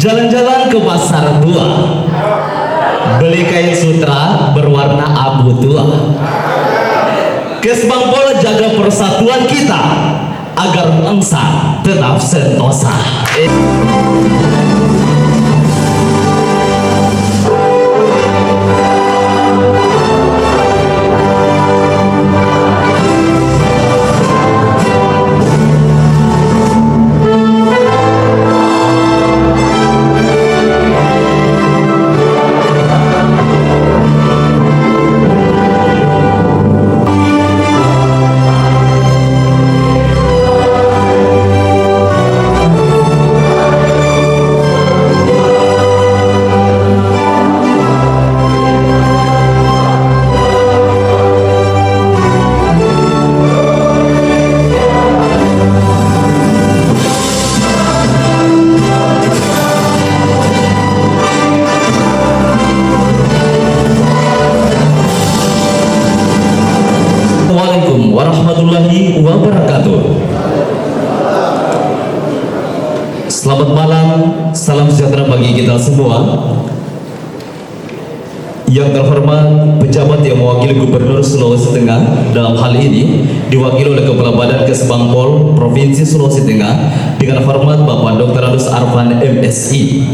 Jalan-jalan ke pasar tua, beli kain sutra berwarna abu tua. Kesbangpol jaga persatuan kita agar bangsa tetap sentosa. Assalamualaikum warahmatullahi wabarakatuh. Selamat malam, salam sejahtera bagi kita semua. Yang terhormat pejabat yang mewakili Gubernur Sulawesi Tengah dalam hal ini diwakili oleh Kepala Badan Kesbangpol Provinsi Sulawesi Tengah dengan hormat Bapak Dr. Adus Arfan MSI.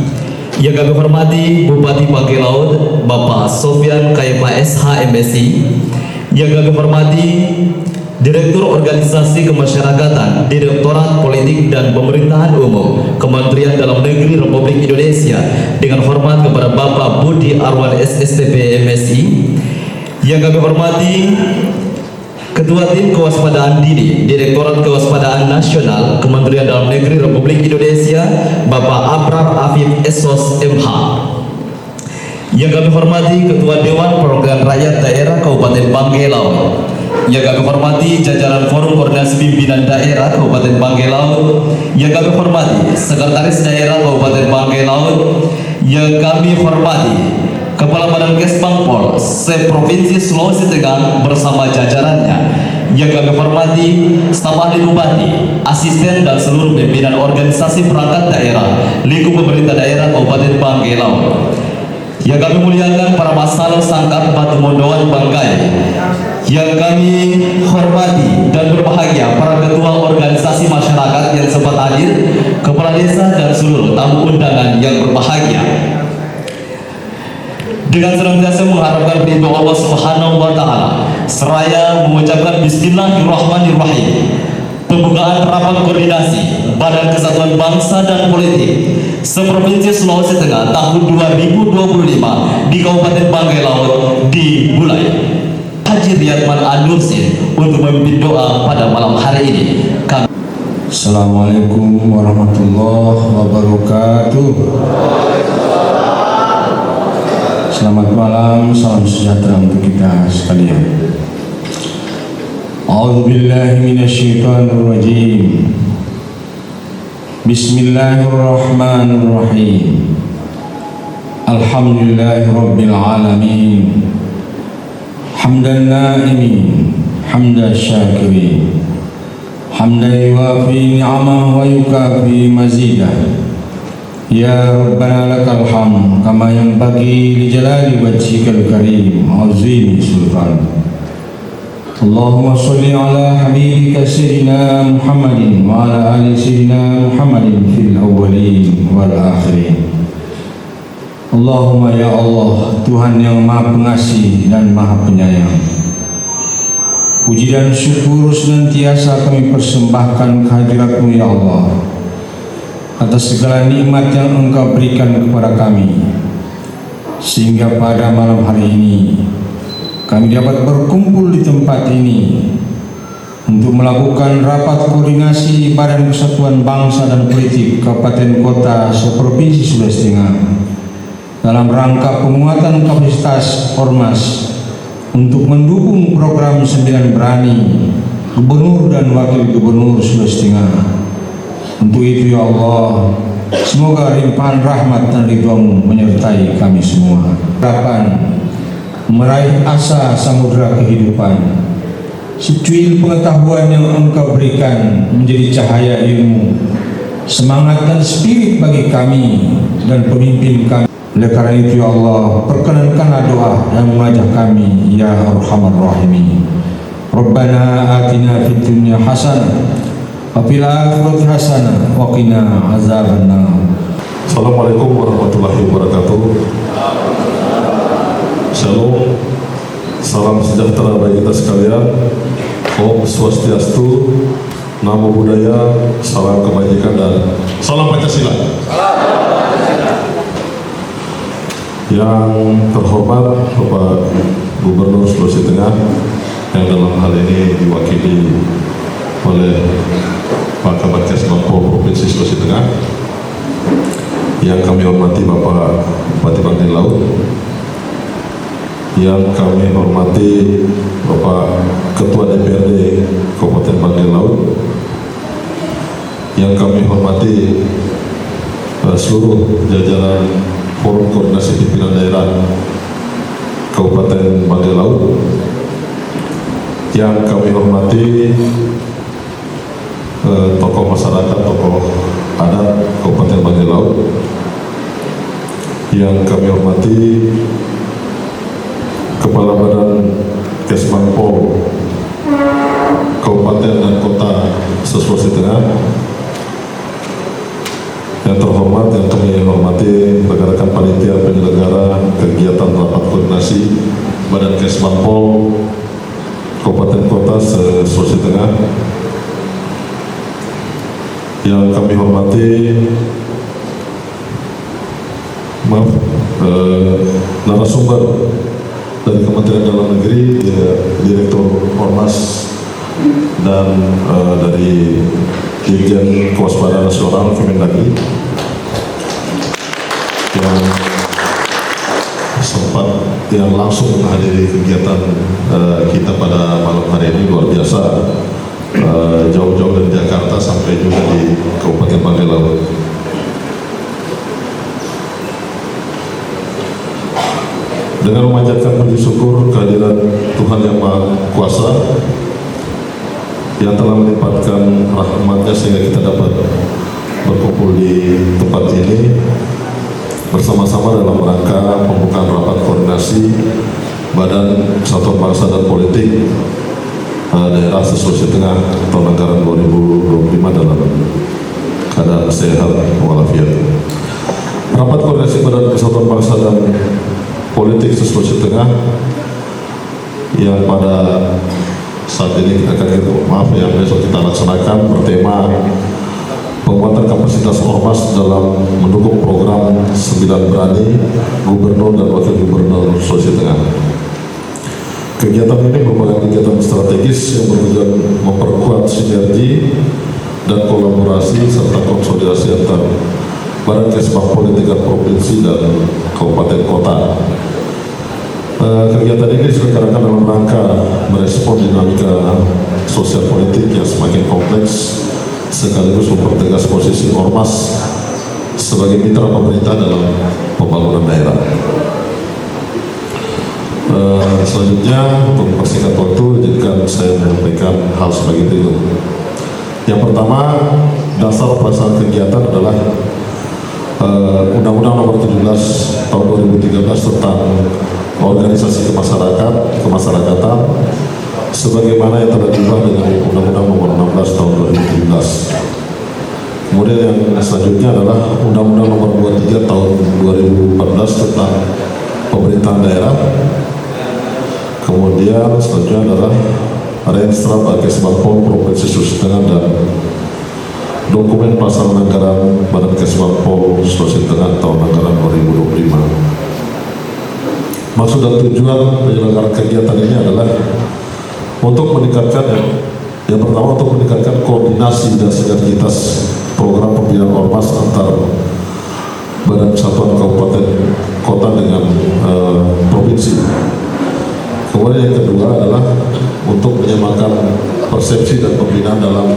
Yang kami hormati Bupati Bangkai Laut Bapak Sofyan Kaifa SH MSI. Yang kami hormati Direktur Organisasi Kemasyarakatan, Direktorat Politik dan Pemerintahan Umum, Kementerian Dalam Negeri Republik Indonesia, dengan hormat kepada Bapak Budi Arwan SSTP MSI. Yang kami hormati Ketua Tim Kewaspadaan Dini, Direktorat Kewaspadaan Nasional, Kementerian Dalam Negeri Republik Indonesia, Bapak Abrar Afif Esos MH. Yang kami hormati Ketua Dewan Perwakilan Rakyat Daerah Kabupaten Bangkai Laut. Yang kami hormati jajaran Forum Koordinasi Pimpinan Daerah Kabupaten Bangkai Laut. Yang kami hormati Sekretaris Daerah Kabupaten Bangkai Laut. Yang kami hormati Kepala Badan Kesbangpol se-Provinsi Sulawesi Tengah bersama jajarannya. Yang kami hormati staf ahli bupati, asisten dan seluruh pimpinan organisasi perangkat daerah, lingkup pemerintah daerah Kabupaten Bangkai Laut. Yang kami muliakan para masalah sangkap Batu Mondoan Bangkai. Yang kami hormati dan berbahagia para ketua organisasi masyarakat yang sempat hadir, kepala desa dan seluruh tamu undangan yang berbahagia. Dengan senantiasa mengharapkan ridho Allah Subhanahu wa taala, seraya mengucapkan bismillahirrahmanirrahim. Pembukaan rapat koordinasi Badan Kesatuan Bangsa dan Politik se-Provinsi Sulawesi Tengah tahun 2025 di Kabupaten Bangkai Laut dimulai. Haji Riyadman An-Nursin untuk memimpin doa pada malam hari ini. Assalamualaikum warahmatullahi wabarakatuh. Selamat malam, salam sejahtera untuk kita sekalian. A'udzubillahi minasyaitonirrajim. Bismillahirrahmanirrahim. Alhamdulillahirabbil alamin. Hamdan na'imin, hamdan syakirin, hamdan yuwafi ni'amah wa yukafi mazidah. Ya Rabbana lakal hamd kama yanbaghi li jalali wajhikal karim wa 'azimi sultan. Allahumma sholli ala habibika sayyidina Muhammadin wa ala ali sayyidina Muhammadin fil awwalin wal akhirin. Allahumma ya Allah, Tuhan yang Maha Pengasih dan Maha Penyayang, puji dan syukur senantiasa kami persembahkan kehadirat-Mu ya Allah, atas segala nikmat yang Engkau berikan kepada kami, sehingga pada malam hari ini kami dapat berkumpul di tempat ini untuk melakukan rapat koordinasi Badan Kesatuan Bangsa dan Politik Kabupaten Kota se-Provinsi Sulawesi Tengah dalam rangka penguatan kapasitas Ormas untuk mendukung program Sembilan Berani Gubernur dan Wakil Gubernur Sulawesi Tengah. Untuk itu ya Allah, semoga limpahan rahmat dan ridho-Mu menyertai kami semua. Harapan meraih asa samudera kehidupan, secuil pengetahuan yang Engkau berikan menjadi cahaya ilmu, semangat dan spirit bagi kami dan pemimpin kami. Oleh karena itu ya Allah, perkenankanlah doa yang mengajak kami ya Arhamar Rahimin. Rabbana atina fid dunya hasanah wa fil akhirati hasanah wa qina azabannar. Assalamualaikum warahmatullahi wabarakatuh. Shalom, salam sejahtera bagi kita sekalian. Om Swastiastu, Namo Buddhaya, salam kebajikan dan salam Pancasila. Yang terhormat Bapak Gubernur Sulawesi Tengah yang dalam hal ini diwakili oleh Pak Kabadkes Bangpol Provinsi Sulawesi Tengah, yang kami hormati Bapak Bupati Banggai Laut, yang kami hormati Bapak Ketua DPRD Kabupaten Banggai Laut, yang kami hormati seluruh jajaran Forum Koordinasi Pimpinan Daerah Kabupaten Banggai Laut, yang kami hormati tokoh masyarakat, tokoh adat Kabupaten Banggai Laut, yang kami hormati Kepala Badan Kesbangpol Kabupaten dan Kota Sulawesi Tengah, yang terhormat yang kami hormati rekan-rekan panitia penyelenggara kegiatan rapat koordinasi Badan Kesbangpol Kabupaten Kota Sulawesi Tengah, yang kami hormati narasumber dari Kementerian Dalam Negeri, Direktur Ormas, dan dari Dirjen Kewaspadaan Nasional Kemendagri yang sempat yang langsung menghadiri kegiatan kita pada malam hari ini. Luar biasa, jauh-jauh dari Jakarta sampai juga di Kabupaten Banggai Laut. Dengan memanjatkan puji syukur kehadiran Tuhan Yang Maha Kuasa yang telah melimpahkan rahmat-Nya sehingga kita dapat berkumpul di tempat ini bersama-sama dalam rangka pembukaan rapat koordinasi Badan Persatuan Bangsa dan Politik Daerah Sulawesi Tengah tahun anggaran 2025 dalam keadaan sehat walafiat. Rapat koordinasi Badan Persatuan Bangsa dan Politik Sulawesi Tengah yang pada saat ini yang besok kita laksanakan bertema penguatan kapasitas ormas dalam mendukung program 9 Berani Gubernur dan Wakil Gubernur Sulawesi Tengah. Kegiatan ini merupakan kegiatan strategis yang bertujuan memperkuat sinergi dan kolaborasi serta konsolidasi antar Badan Kesbangpol di tingkat provinsi dan kabupaten kota. Kegiatan ini diselenggarakan dalam rangka merespon dinamika sosial politik yang semakin kompleks sekaligus mempertegas posisi ormas sebagai mitra pemerintah dalam pembangunan daerah. Selanjutnya, untuk mempersingkat waktu, izinkan saya menyampaikan hal sebagai berikut. Yang pertama, dasar pelaksanaan kegiatan adalah Undang-Undang Nomor 17 Tahun 2013 tentang Organisasi Kemasyarakatan sebagaimana yang telah diubah dengan Undang-Undang Nomor 16 Tahun 2017. Kemudian yang selanjutnya adalah Undang-Undang Nomor 23 Tahun 2014 tentang Pemerintahan Daerah. Kemudian selanjutnya adalah Renstra Kesbangpol Provinsi Sulawesi Tengah dan dokumen pelaksanaan anggaran Badan Kesbangpol Sulawesi Tengah tahun anggaran 2025. Maksud dan tujuan penyelenggaraan kegiatan ini adalah untuk meningkatkan, yang pertama untuk meningkatkan koordinasi dan sinergitas program pembinaan ormas antar Badan Persatuan Kabupaten Kota dengan provinsi. Kemudian yang kedua adalah untuk menyamakan persepsi dan pembinaan dalam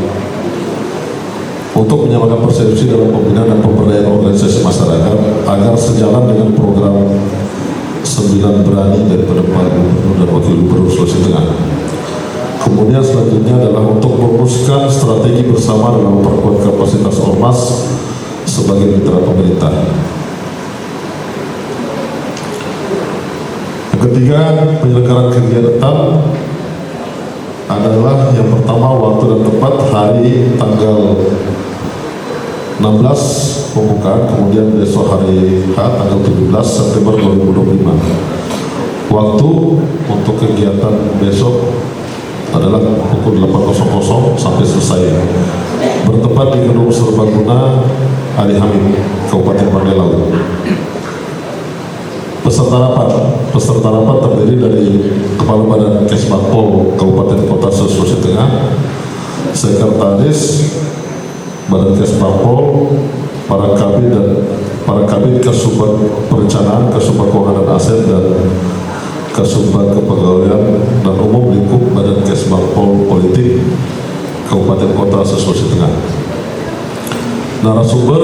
pembinaan dan pemberdayaan organisasi masyarakat agar sejalan dengan program 9 Berani daripada Pak Gubernur dan Wakil Gubernur Sulawesi Tengah. Kemudian selanjutnya adalah untuk merumuskan strategi bersama dalam memperkuat kapasitas ormas sebagai mitra pemerintah. penyelenggaraan kegiatan adalah yang pertama waktu dan tempat hari tanggal 16 pembukaan, kemudian besok hari H tanggal 17 September 2025. Waktu untuk kegiatan besok adalah pukul 8.00 sampai selesai. Bertempat di Gedung Serbaguna Ali Hamid, Kabupaten Magelang. Peserta rapat terdiri dari Kepala Badan Kesbangpol Kabupaten Kota Sulawesi Tengah, Sekretaris Badan Kesbangpol, para kabin Kasubag Perencanaan, Kasubag Keuangan dan Aset, dan Kasubag Kepegawaian dan Umum lingkup Badan Kesbangpol Politik Kabupaten Kota Sulawesi Tengah. Narasumber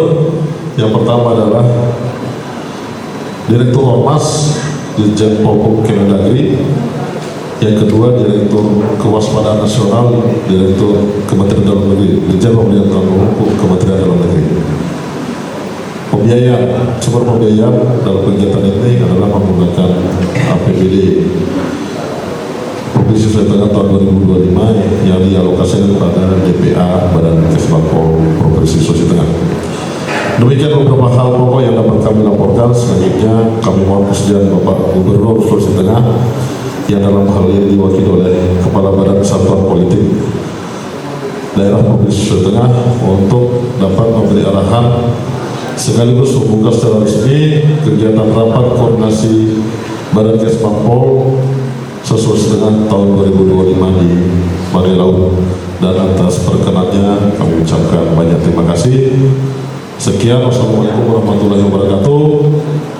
yang pertama adalah Direktur Ormas Dirjen Polhum Kemendagri, yang kedua Direktur Kewaspadaan Nasional Direktur Kementerian Dalam Negeri, Dirjen Pembiayaan Hukum Kementerian Dalam Negeri. Sumber pembiayaan dalam kegiatan ini adalah menggunakan APBD Provinsi Sulawesi Tengah tahun 2025 yang dialokasikan pada DPA Badan Kesbangpol Provinsi Sulawesi Tengah. Demikian beberapa hal pokok yang dapat kami laporkan. Selanjutnya kami mohon kesediaan Bapak Gubernur Sulawesi Tengah yang dalam hal ini diwakili oleh Kepala Badan Satuan Politik Daerah Provinsi Sulawesi Tengah untuk dapat memberi arahan sekaligus membuka secara resmi kegiatan rapat koordinasi Badan Kesbangpol Sulawesi Tengah tahun 2025 di Magelang. Dan atas perkenannya kami ucapkan banyak terima kasih. Sekian, wassalamualaikum warahmatullahi wabarakatuh.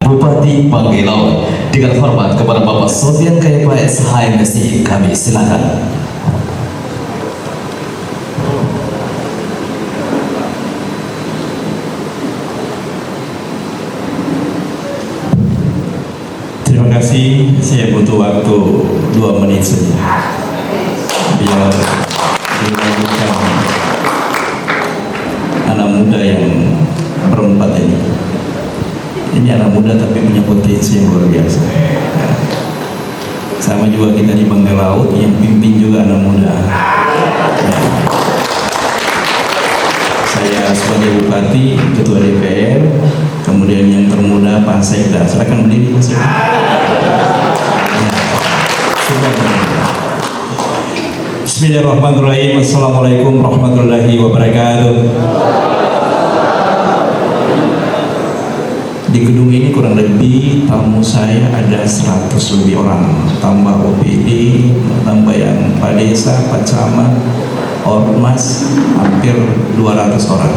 Bupati Magelang, dengan hormat kepada Bapak Sofian Kayapa SHMSI, kami silakan. Terima kasih, saya butuh waktu 2 menit saja biar dilanjutkan anak muda yang berempat ini. Ini anak muda tapi punya potensi yang luar biasa. Sama juga kita di Bangka Laut yang pimpin juga anak muda. Saya sebagai Bupati, Ketua DPR, kemudian yang termuda Pak Sekda. Silakan berdiri Pak Sekda. Bismillahirrahmanirrahim. Assalamualaikum warahmatullahi wabarakatuh. Di gedung ini kurang lebih tamu saya ada 100 lebih orang, tambah OPD, tambah yang Pak Desa, Pak Camat, Ormas, hampir 200 orang.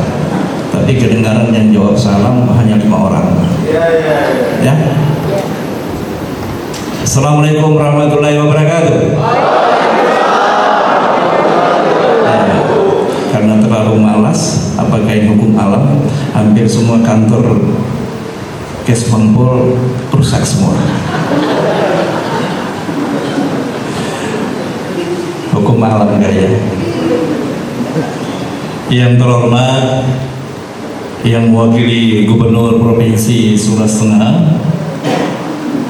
Tapi kedengaran yang jawab salam hanya 5 orang. Ya. Assalamualaikum warahmatullahi wabarakatuh. Karena terlalu malas, apakah ini hukum alam? Hampir semua kantor Kesbangpol rusak semua. Hukum alam gaya. Yang terhormat, yang mewakili Gubernur Provinsi Sulawesi Tengah,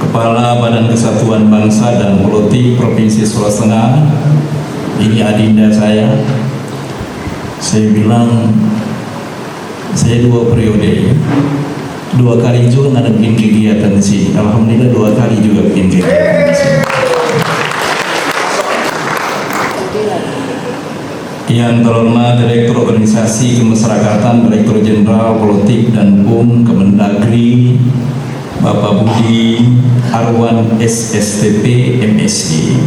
Kepala Badan Kesatuan Bangsa dan Politik Provinsi Sulawesi Tengah, ini adinda saya. Saya bilang saya 2 periode, 2 kali juga nggak ada bikin kegiatan di sini. Alhamdulillah 2 kali juga bikin kegiatan di sini. Yang terhormat Direktur Organisasi Kemasyarakatan, Direktur Jenderal Politik dan Hukum Kemendagri, Bapak Budi Arwan SSTP MSI.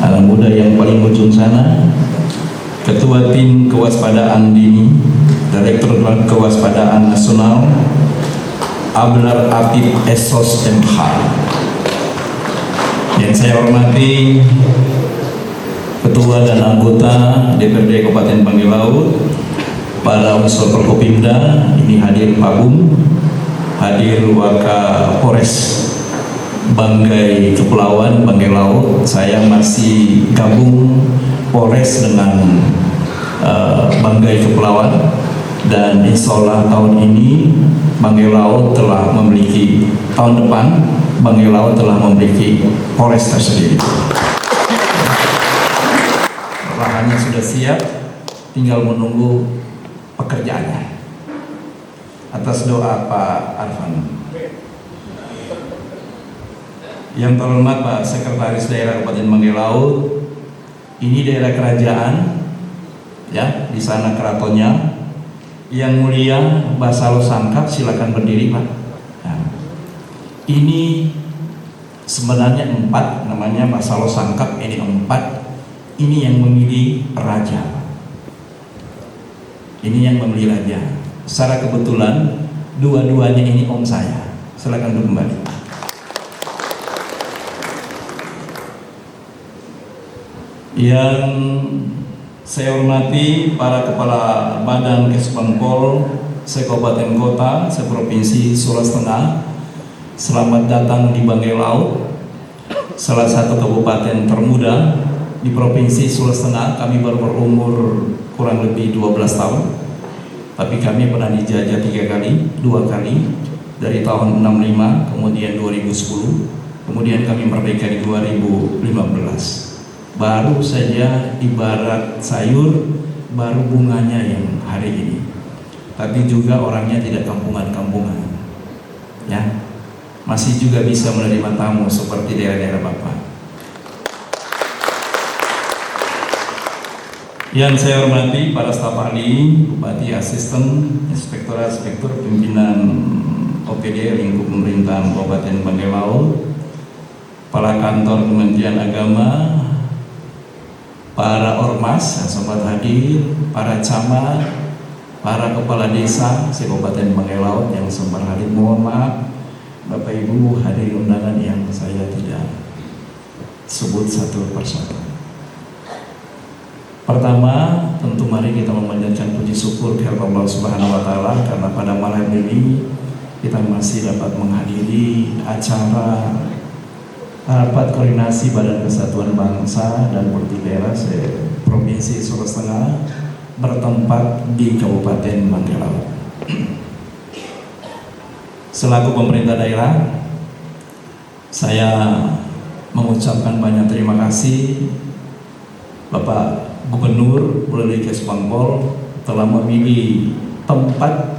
Anak muda yang paling ujung sana, Ketua Tim Kewaspadaan Dini, Direktur Kewaspadaan Nasional, Abdullah Apip Esos MH. Yang saya hormati Ketua dan anggota DPRD Kabupaten Bangka Laut, para unsur Forkopimda, ini hadir Pak Bum, hadir Wakapolres Banggai Kepulauan Bangka Laut. Saya masih gabung Polres dengan Banggai Kepulauan, dan insya Allah tahun ini Bangka Laut telah memiliki, tahun depan Banggai Laut telah memiliki Polres tersendiri. Lahannya sudah siap, tinggal menunggu pekerjaannya. Atas doa Pak Arfan. Yang terhormat Pak Sekretaris Daerah Kabupaten Banggai Laut, ini daerah kerajaan, ya, di sana keratonnya. Yang mulia Basalo Sangkap, silakan berdiri Pak. Nah, ini sebenarnya 4, namanya Basalo Sangkap, ini 4. Ini yang memilih raja. Ini yang memilih raja. Secara kebetulan dua-duanya ini om saya. Silakan duduk kembali. Yang saya hormati para kepala badan Kesbangpol se-Kabupaten Kota, se-Provinsi Sulawesi Tengah, selamat datang di Banggai Laut, salah satu kabupaten termuda di Provinsi Sulawesi Tengah. Kami baru berumur kurang lebih 12 tahun, tapi kami pernah dijajah 2 kali, dari tahun 65, kemudian 2010, kemudian kami merdeka di 2015. Baru saja ibarat sayur, baru bunganya yang hari ini. Tapi juga orangnya tidak kampungan-kampungan, ya, masih juga bisa menerima tamu seperti daerah-daerah Bapak. Yang saya hormati para staf ahli, bupati, asisten, inspektorat, pimpinan OPD lingkup pemerintahan Kabupaten Banggai Laut, kepala kantor Kementerian Agama, para ormas yang sempat hadir, para camat, para kepala desa se-Kabupaten Banggai Laut yang sempat hadir. Mohon maaf Bapak Ibu hadirin undangan yang saya tidak sebut satu persatu. Pertama, tentu mari kita memanjatkan puji syukur kepada Allah Subhanahu wa taala karena pada malam ini kita masih dapat menghadiri acara rapat koordinasi Badan Kesatuan Bangsa dan Politik Daerah Provinsi Sulawesi Tengah bertempat di Kabupaten Banggai Laut. Selaku pemerintah daerah, saya mengucapkan banyak terima kasih Bapak Gubernur melalui Kesbangpol telah memilih tempat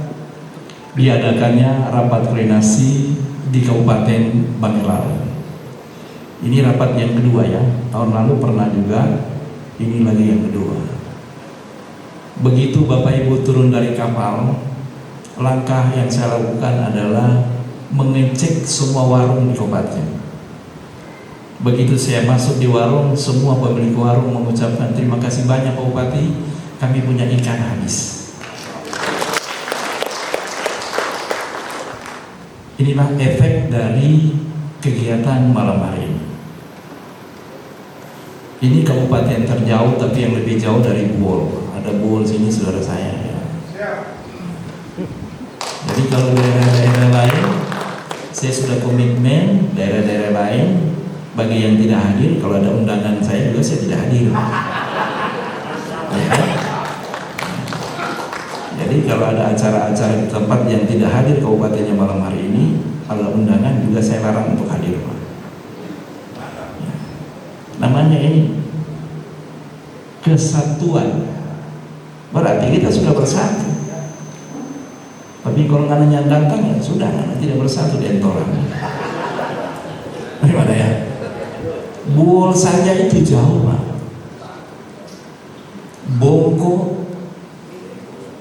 diadakannya rapat koordinasi di Kabupaten Banggai Laut. Ini rapat yang kedua ya, tahun lalu pernah juga, ini lagi yang kedua. Begitu Bapak Ibu turun dari kapal, langkah yang saya lakukan adalah mengecek semua warung di kabupaten. Begitu saya masuk di warung, semua pemilik warung mengucapkan terima kasih banyak Pak Bupati, kami punya ikan habis. Inilah efek dari kegiatan malam hari ini. Ini kabupaten terjauh, tapi yang lebih jauh dari Buol. Ada Buol sini saudara saya. Ya. Jadi kalau daerah-daerah lain, saya sudah komitmen daerah-daerah lain. Bagi yang tidak hadir, kalau ada undangan saya juga saya tidak hadir. Ya. Jadi kalau ada acara-acara di tempat yang tidak hadir kabupatennya malam hari ini, kalau undangan juga saya larang untuk hadir. Namanya ini kesatuan, berarti kita sudah bersatu. Tapi kalau nggak yang datang ya sudah, tidak bersatu di entoran. Bagaimana ya? Buol saja itu jauh Pak. Bongko,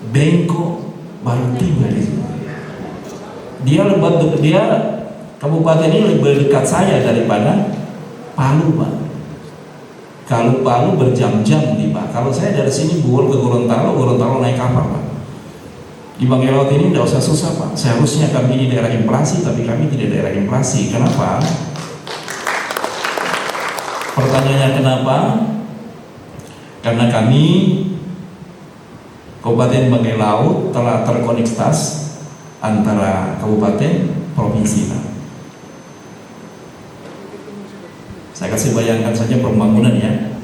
Bengko baru tiba di sini. Dia kabupaten ini lebih dekat saya daripada Palu Pak. Kalau Palu berjam-jam nih Pak. Kalau saya dari sini Buol ke Gorontalo naik kapal Pak. Di Banggai Laut ini tidak usah susah Pak. Seharusnya kami ini daerah inflasi, tapi kami tidak daerah inflasi. Kenapa? Pertanyaannya kenapa? Karena kami Kabupaten Banggai Laut telah terkonektas antara kabupaten provinsi Pak. Saya kasih bayangkan saja pembangunan ya.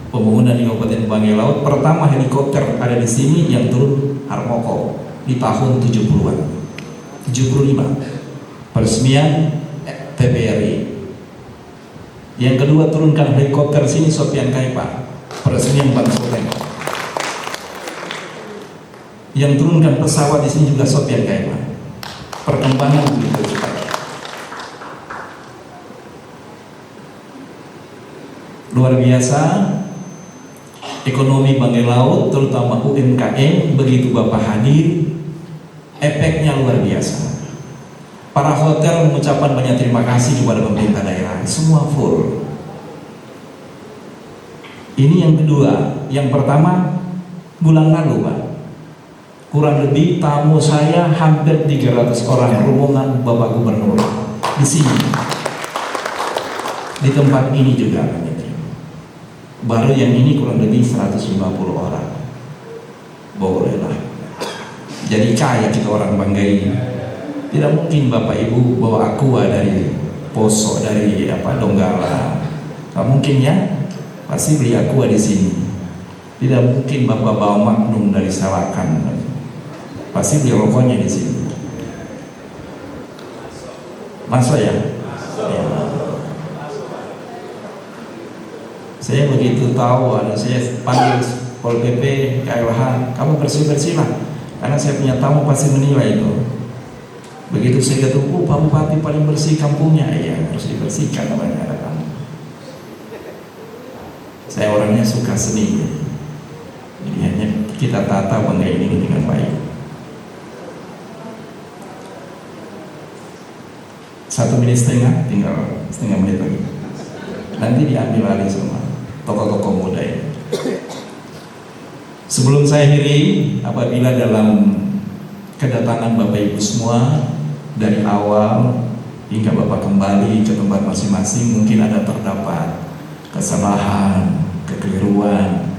Pembangunan di Kabupaten Banggai Laut, pertama helikopter ada di sini yang turun Harmoko di tahun 70-an. 75. Peresmian TVRI. Yang kedua, turunkan helikopter sini Sofian Kaipa, peresmian Bank Sultan. Yang turunkan pesawat di sini juga Sofian Kaipa. Perkembangan begitu cepat. Luar biasa. Ekonomi Banggai Laut, terutama UMKM, begitu Bapak hadir, efeknya luar biasa. Para hotel mengucapkan banyak terima kasih kepada pemerintah daerah, semua full. Ini yang kedua. Yang pertama, bulan lalu Pak, kurang lebih tamu saya hampir 300 orang, rombongan Bapak Gubernur di sini, di tempat ini juga. Baru yang ini kurang lebih 150 orang. Bolehlah. Jadi kaya kita orang Banggai ini. Tidak mungkin Bapak Ibu bawa aqua dari Poso, dari Donggala. Tidak mungkin ya. Pasti beli aqua di sini. Tidak mungkin Bapak bawa Magnum dari Salakan. Pasti beli rokoknya di sini. Masuk ya? Ya. Saya begitu tahu, saya panggil Pol PP, KLH, kamu bersih-bersih lah, karena saya punya tamu pasti menilai itu. Begitu saya ketemu, Pak Bupati paling bersih kampungnya, iya harus dibersihkan namanya ada kamu. Saya orangnya suka seni, jadi hanya kita tata Banggai ini dengan baik. 1,5 menit, tinggal setengah menit lagi. Nanti diambil alih semua tokoh-tokoh muda ini. Sebelum saya akhiri, apabila dalam kedatangan Bapak Ibu semua dari awal hingga Bapak kembali ke tempat masing-masing, mungkin ada terdapat kesalahan, kekeliruan,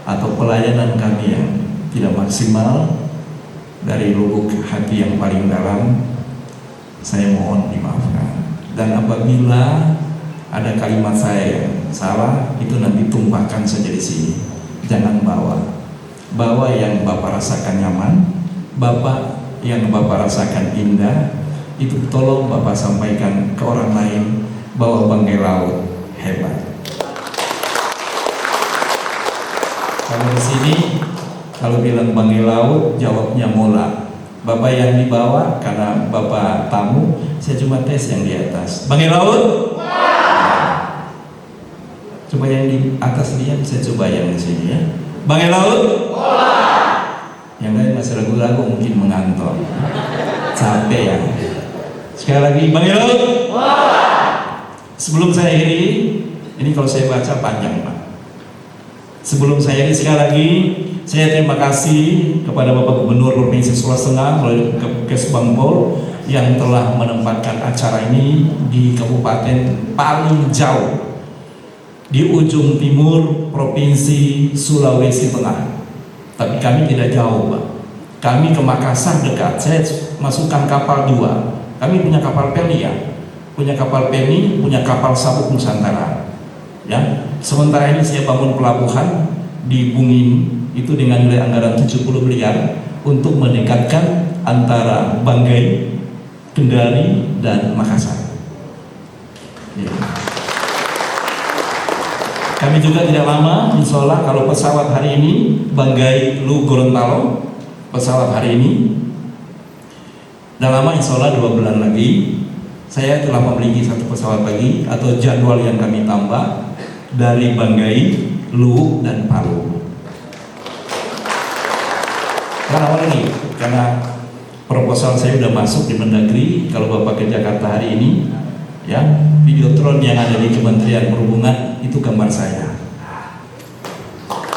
atau pelayanan kami yang tidak maksimal, dari lubuk hati yang paling dalam, saya mohon dimaafkan. Dan apabila ada kalimat saya yang salah, itu nanti tumpahkan saja di sini. Jangan bawa yang Bapak rasakan nyaman, yang Bapak rasakan indah, itu tolong Bapak sampaikan ke orang lain bahwa Banggai Laut hebat. Kalau di sini, kalau bilang Banggai Laut, jawabnya mola. Bapak yang dibawa karena Bapak tamu, saya cuma tes yang di atas. Banggai Laut. Coba yang di atas dia, saya coba yang di sini ya. Banggai Laut. Yang lain masih ragu-ragu, mungkin mengantor. Capek ya. Sekali lagi, Banggai Laut. Sebelum saya akhiri, ini kalau saya baca panjang Pak. Sebelum saya akhiri, sekali lagi saya terima kasih kepada Bapak Gubernur Provinsi Sulawesi Tengah melalui Kes Bangpol yang telah menempatkan acara ini di kabupaten paling jauh di ujung timur Provinsi Sulawesi Tengah. Tapi kami tidak jauh Pak. Kami ke Makassar dekat. Saya masukkan kapal 2. Kami punya kapal Peli ya, punya kapal Peli, punya kapal Sabuk Nusantara ya. Sementara ini saya bangun pelabuhan di Bungin itu dengan nilai anggaran 70 miliar untuk mendekatkan antara Banggai, Kendari, dan Makassar ya. Kami juga tidak lama, insya Allah kalau pesawat hari ini Banggai Lu Gorontalo, pesawat hari ini dalam lama insya Allah 2 bulan lagi saya telah memiliki 1 pesawat lagi atau jadwal yang kami tambah dari Banggai, Lu, dan Palu. Kenapa lagi? Karena proposal saya sudah masuk di Mendagri. Kalau Bapak ke Jakarta hari ini ya, videotron yang ada di Kementerian Perhubungan itu gambar saya.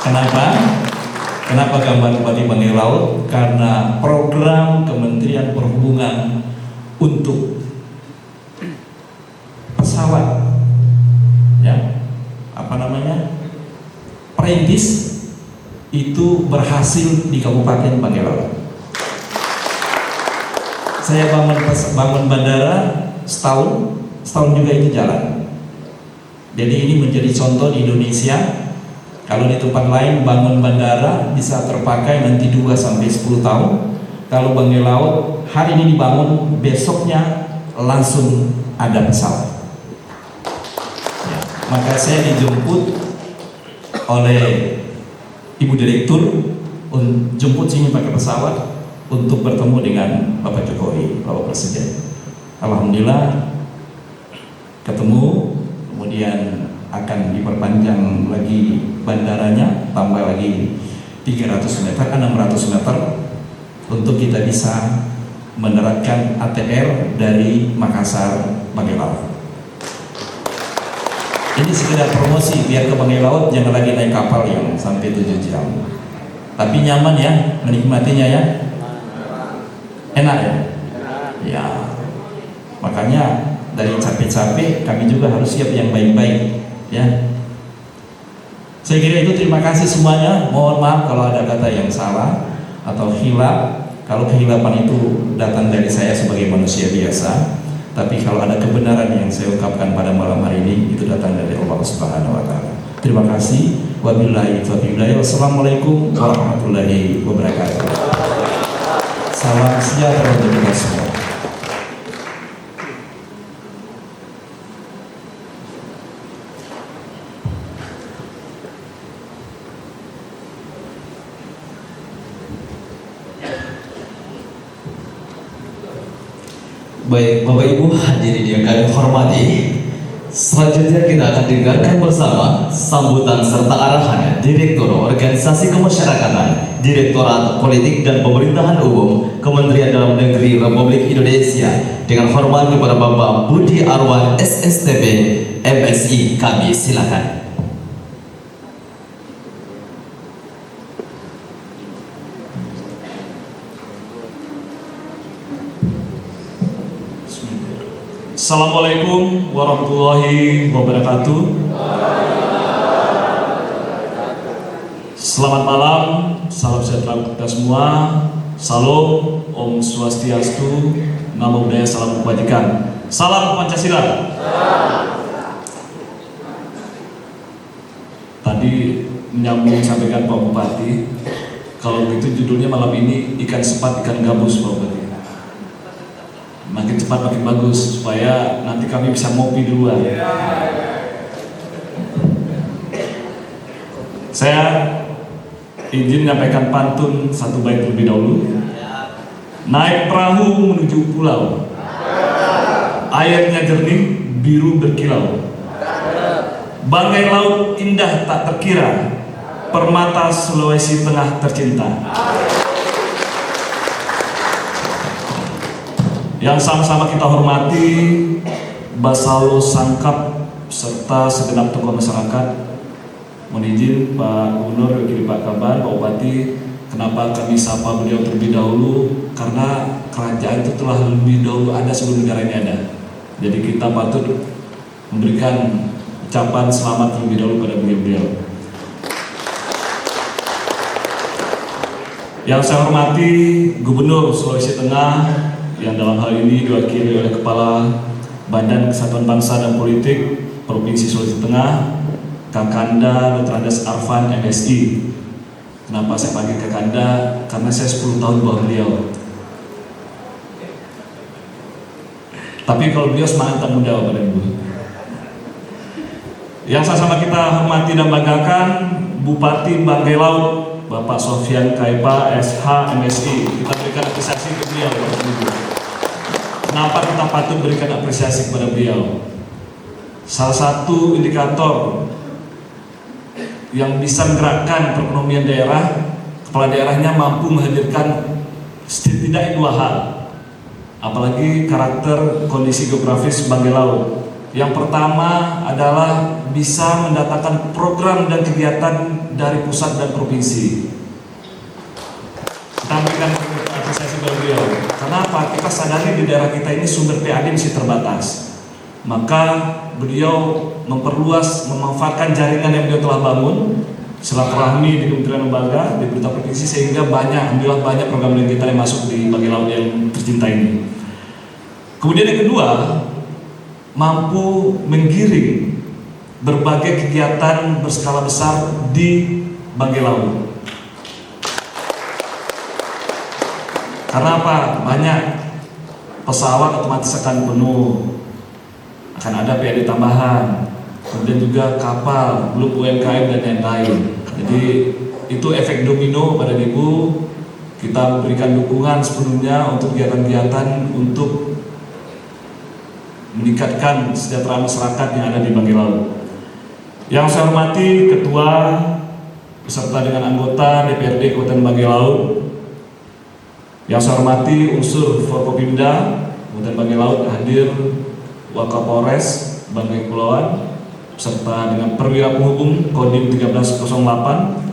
Kenapa? Kenapa gambar Bupati Banggai Laut? Karena program Kementerian Perhubungan untuk pesawat ya, perintis itu berhasil di Kabupaten Banggai Laut. Saya bangun bandara setahun juga itu jalan. Jadi ini menjadi contoh di Indonesia. Kalau di tempat lain bangun bandara bisa terpakai nanti 2 sampai 10 tahun. Kalau Banggai Laut hari ini dibangun, besoknya langsung ada pesawat. Ya, maka saya dijemput oleh Ibu Direktur, jemput sini pakai pesawat untuk bertemu dengan Bapak Jokowi, Bapak Presiden. Alhamdulillah ketemu, kemudian akan diperpanjang lagi bandaranya, tambah lagi 300 meter, 600 meter untuk kita bisa menerapkan ATR dari Makassar Banggai Laut. Ini sekedar promosi biar ke Banggai Laut jangan lagi naik kapal yang sampai 7 jam. Tapi nyaman ya, menikmatinya ya. Enak ya? Ya. Makanya dari capek-capek kami juga harus siap yang baik-baik ya. Saya kira itu, terima kasih semuanya. Mohon maaf kalau ada kata yang salah atau hilaf. Kalau kehilapan itu datang dari saya sebagai manusia biasa, tapi kalau ada kebenaran yang saya ungkapkan pada malam hari ini itu datang dari Allah Subhanahu wa taala. Terima kasih. Wabillahi taufiq. Wassalamualaikum warahmatullahi wabarakatuh. Salam sejahtera untuk kita semua. Baik, Bapak Ibu hadirin yang kami hormati, selanjutnya kita akan dengarkan bersama sambutan serta arahan Direktur Organisasi Kemasyarakatan, Direktorat Politik dan Pemerintahan Umum, Kementerian Dalam Negeri Republik Indonesia, dengan hormat kepada Bapak Budi Arwan SSTP MSI. Kami silakan. Assalamualaikum warahmatullahi wabarakatuh. Selamat malam, salam sejahtera untuk kita semua. Salam, Om Swastiastu, Namo Buddhaya, salam kebajikan. Salam Pancasila. Tadi menyambung sampaikan Pak Bupati, kalau begitu judulnya malam ini ikan sepat ikan gabus Pak Bupati. Makin cepat makin bagus supaya nanti kami bisa ngopi duluan. Saya izin menyampaikan pantun satu bait terlebih dahulu. Naik perahu menuju pulau, airnya jernih biru berkilau, Banggai Laut indah tak terkira, permata Sulawesi Tengah tercinta. Yang sama-sama kita hormati Basalo Sangkap serta segenap tokoh masyarakat. Mohon izin Pak Gubernur, wakil Pak Kabar, Pak Bupati, kenapa kami sapa beliau terlebih dahulu? Karena kerajaan itu telah lebih dahulu ada sebelum negara ini ada. Jadi kita patut memberikan ucapan selamat terlebih dahulu pada beliau-beliau. Yang saya hormati Gubernur Sulawesi Tengah, yang dalam hal ini diwakili oleh Kepala Badan Kesatuan Bangsa dan Politik Provinsi Sulawesi Tengah, Kakanda Dr. Andes Arfan MSI. Kenapa saya panggil Kakanda? Karena saya 10 tahun di bawah beliau. Tapi kalau beliau semangat tak muda Bapak Ibu. Yang sama-sama kita hormati dan banggakan Bupati Banggai Laut, Bapak Sofyan Kaipa SH MSI. Kita berikan apresiasi ke beliau Bapak Ibu. Kenapa kita patut berikan apresiasi kepada beliau? Salah satu indikator yang bisa menggerakkan perekonomian daerah, kepala daerahnya mampu menghadirkan setidaknya 2 hal. Apalagi karakter kondisi geografis Banggai Laut. Yang pertama adalah bisa mendatangkan program dan kegiatan dari pusat dan provinsi. Kita berikan apresiasi kepada beliau. Kenapa? Kita sadari di daerah kita ini sumber PAD masih terbatas. Maka beliau memperluas, memanfaatkan jaringan yang beliau telah bangun, silaturahmi di kementerian lembaga, di pemerintah provinsi, sehingga alhamdulillah banyak program kita yang masuk di Banggai Laut yang tercinta ini. Kemudian yang kedua, mampu menggiring berbagai kegiatan berskala besar di Banggai Laut. Karena apa? Banyak pesawat otomatis akan penuh, akan ada PAD tambahan, kemudian juga kapal, belum UMKM dan lain-lain. Jadi itu efek domino pada Ibu. Kita berikan dukungan sepenuhnya untuk kegiatan-kegiatan untuk meningkatkan kesejahteraan masyarakat yang ada di Banggai Laut. Yang saya hormati Ketua beserta dengan anggota DPRD Kabupaten Banggai Laut. Yang saya hormati unsur Forkopimda Kabupaten Banggai Laut, hadir Wakapolres Banggai Kepulauan beserta dengan perwira penghubung Kodim 1308.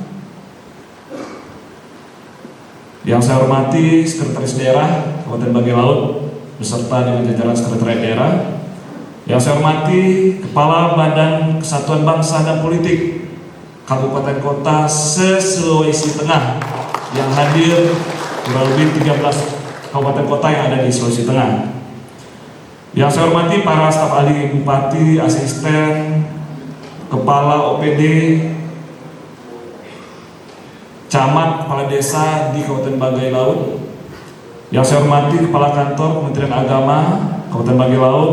Yang saya hormati Sekretaris Daerah Kabupaten Banggai Laut beserta dengan jajaran Sekretariat Daerah. Yang saya hormati Kepala Badan Kesatuan Bangsa dan Politik Kabupaten Kota se-Sulawesi Tengah yang hadir kurang lebih 13 kabupaten kota yang ada di Sulawesi Tengah. Yang saya hormati para staf ahli bupati, asisten, kepala OPD, camat, kepala desa di Kabupaten Banggai Laut. Yang saya hormati Kepala Kantor Kementerian Agama Kabupaten Banggai Laut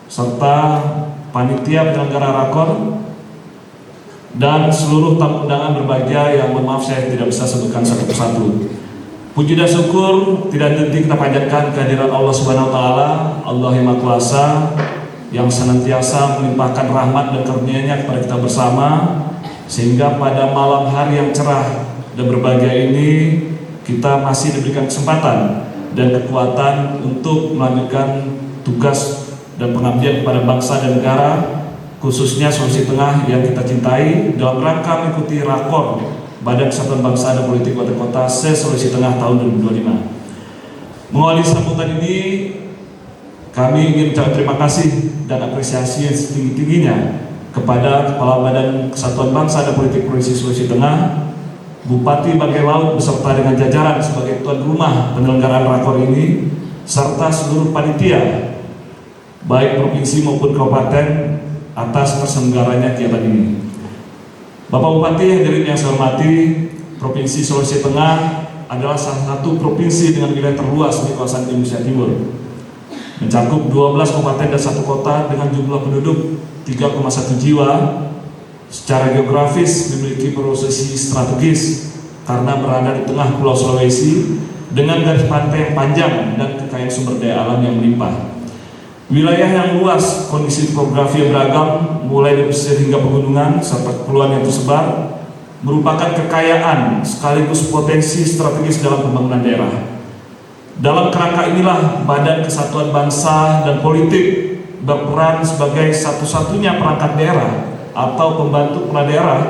serta panitia penyelenggara rakor dan seluruh tamu undangan berbahagia yang mohon maaf saya tidak bisa sebutkan satu persatu. Puji dan syukur tidak henti kita panjatkan kehadiran Allah Subhanahu wa taala, Allah yang Maha Kuasa yang senantiasa melimpahkan rahmat dan karunia-Nya kepada kita bersama, sehingga pada malam hari yang cerah dan berbahagia ini kita masih diberikan kesempatan dan kekuatan untuk melanjutkan tugas dan pengabdian kepada bangsa dan negara, khususnya Sulawesi Tengah yang kita cintai, dalam rangka mengikuti rakor Badan Kesatuan Bangsa dan Politik Kabupaten Kota se-Sulawesi Tengah tahun 2025. Mengawali sambutan ini, kami ingin mengucapkan terima kasih dan apresiasi yang setinggi-tingginya kepada Kepala Badan Kesatuan Bangsa dan Politik Provinsi Sulawesi Tengah, Bupati Banggai Laut beserta dengan jajaran sebagai tuan rumah penyelenggaraan rakor ini, serta seluruh panitia baik provinsi maupun kabupaten atas terselenggaranya kegiatan ini. Bapak Bupati hadirin yang saya hormati, Provinsi Sulawesi Tengah adalah salah satu provinsi dengan wilayah terluas di kawasan Indonesia Timur, mencakup 12 kabupaten dan 1 kota dengan jumlah penduduk 3,1 jiwa. Secara geografis memiliki posisi strategis karena berada di tengah Pulau Sulawesi dengan garis pantai yang panjang dan kekayaan sumber daya alam yang melimpah. Wilayah yang luas, kondisi topografi yang beragam, mulai dari pesisir hingga pegunungan serta kepulauan yang tersebar, merupakan kekayaan sekaligus potensi strategis dalam pembangunan daerah. Dalam kerangka inilah Badan Kesatuan Bangsa dan Politik berperan sebagai satu-satunya perangkat daerah atau pembantu kepala daerah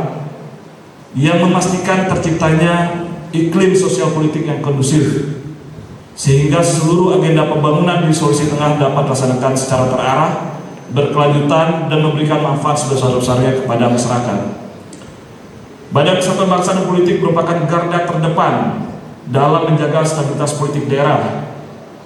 yang memastikan terciptanya iklim sosial politik yang kondusif, sehingga seluruh agenda pembangunan di Sulawesi Tengah dapat dilaksanakan secara terarah, berkelanjutan, dan memberikan manfaat sebesar-besarnya kepada masyarakat. Badan Kesatuan Bangsa dan Politik merupakan garda terdepan dalam menjaga stabilitas politik daerah,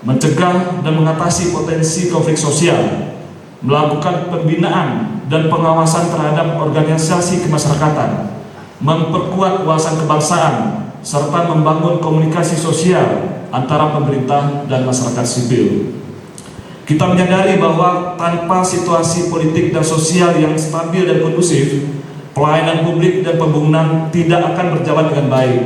mencegah dan mengatasi potensi konflik sosial, melakukan pembinaan dan pengawasan terhadap organisasi kemasyarakatan, memperkuat wawasan kebangsaan, serta membangun komunikasi sosial antara pemerintah dan masyarakat sipil. Kita menyadari bahwa tanpa situasi politik dan sosial yang stabil dan kondusif, pelayanan publik dan pembangunan tidak akan berjalan dengan baik.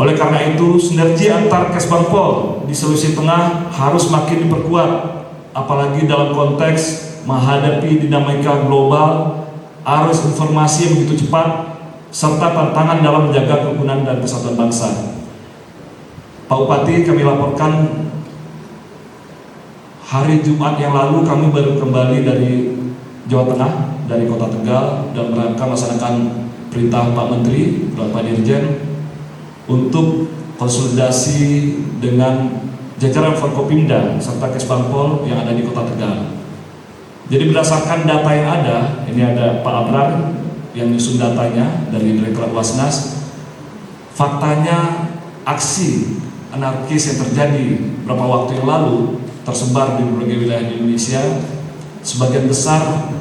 Oleh karena itu, sinergi antar Kesbangpol di Sulawesi Tengah harus makin diperkuat, apalagi dalam konteks menghadapi dinamika global, arus informasi yang begitu cepat, serta tantangan dalam menjaga kerukunan dan persatuan bangsa. Pak Bupati, kami laporkan hari Jumat yang lalu kami baru kembali dari Jawa Tengah, dari Kota Tegal, dan merangka melaksanakan perintah Pak Menteri dan Pak Dirjen untuk konsolidasi dengan jajaran Forkopimda serta Kesbangpol yang ada di Kota Tegal. Jadi berdasarkan data yang ada, ini ada Pak Abrar yang nyusun datanya dari Direktorat Wasnas, faktanya aksi anarkis yang terjadi beberapa waktu yang lalu tersebar di berbagai wilayah di Indonesia. Sebagian besar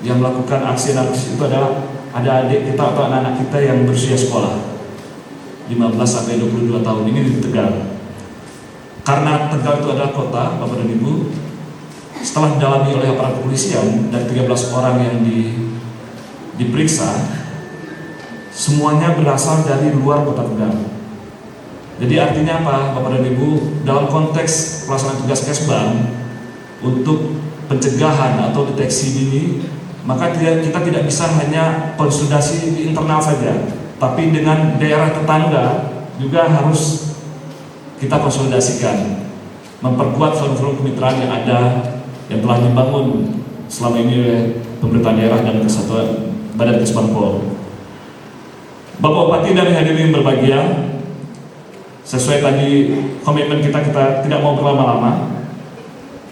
yang melakukan aksi anarkis itu adalah ada adik kita atau anak-anak kita yang berusia sekolah 15 sampai 22 tahun ini di Tegal. karena Tegal itu adalah kota, Bapak dan Ibu, setelah didalami oleh aparat kepolisian dan 13 orang yang diperiksa, semuanya berasal dari luar kota Tegal. Jadi artinya apa, Bapak dan Ibu? Dalam konteks pelaksanaan tugas Kesbang untuk pencegahan atau deteksi dini, maka kita tidak bisa hanya konsolidasi di internal saja, tapi dengan daerah tetangga juga harus kita konsolidasikan, memperkuat forum-forum kemitraan yang ada, yang telah dibangun selama ini oleh pemerintah daerah dan kesatuan Badan Kesbang Pol. Bapak Bupati dan hadirin berbahagia, sesuai tadi komitmen kita tidak mau berlama-lama.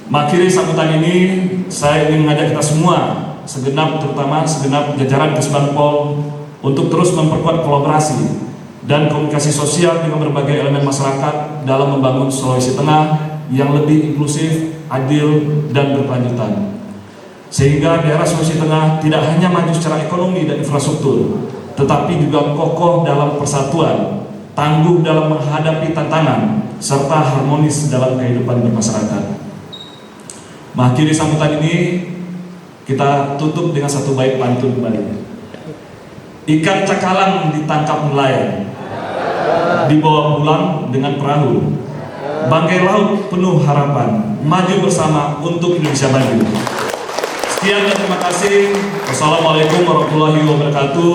Mengakhiri sambutan ini, saya ingin mengajak kita semua, terutama segenap jajaran Kesbang Pol, untuk terus memperkuat kolaborasi dan komunikasi sosial dengan berbagai elemen masyarakat dalam membangun Sulawesi Tengah yang lebih inklusif, adil, dan berkelanjutan. Sehingga daerah Sulawesi Tengah tidak hanya maju secara ekonomi dan infrastruktur, tetapi juga kokoh dalam persatuan, tangguh dalam menghadapi tantangan, serta harmonis dalam kehidupan bermasyarakat. Mengakhiri sambutan ini, kita tutup dengan satu bait pantun kembali. Ikan cakalang ditangkap nelayan, dibawa pulang dengan perahu. Bangkai laut penuh harapan, maju bersama untuk Indonesia maju. Sekian dan terima kasih. Wassalamualaikum warahmatullahi wabarakatuh.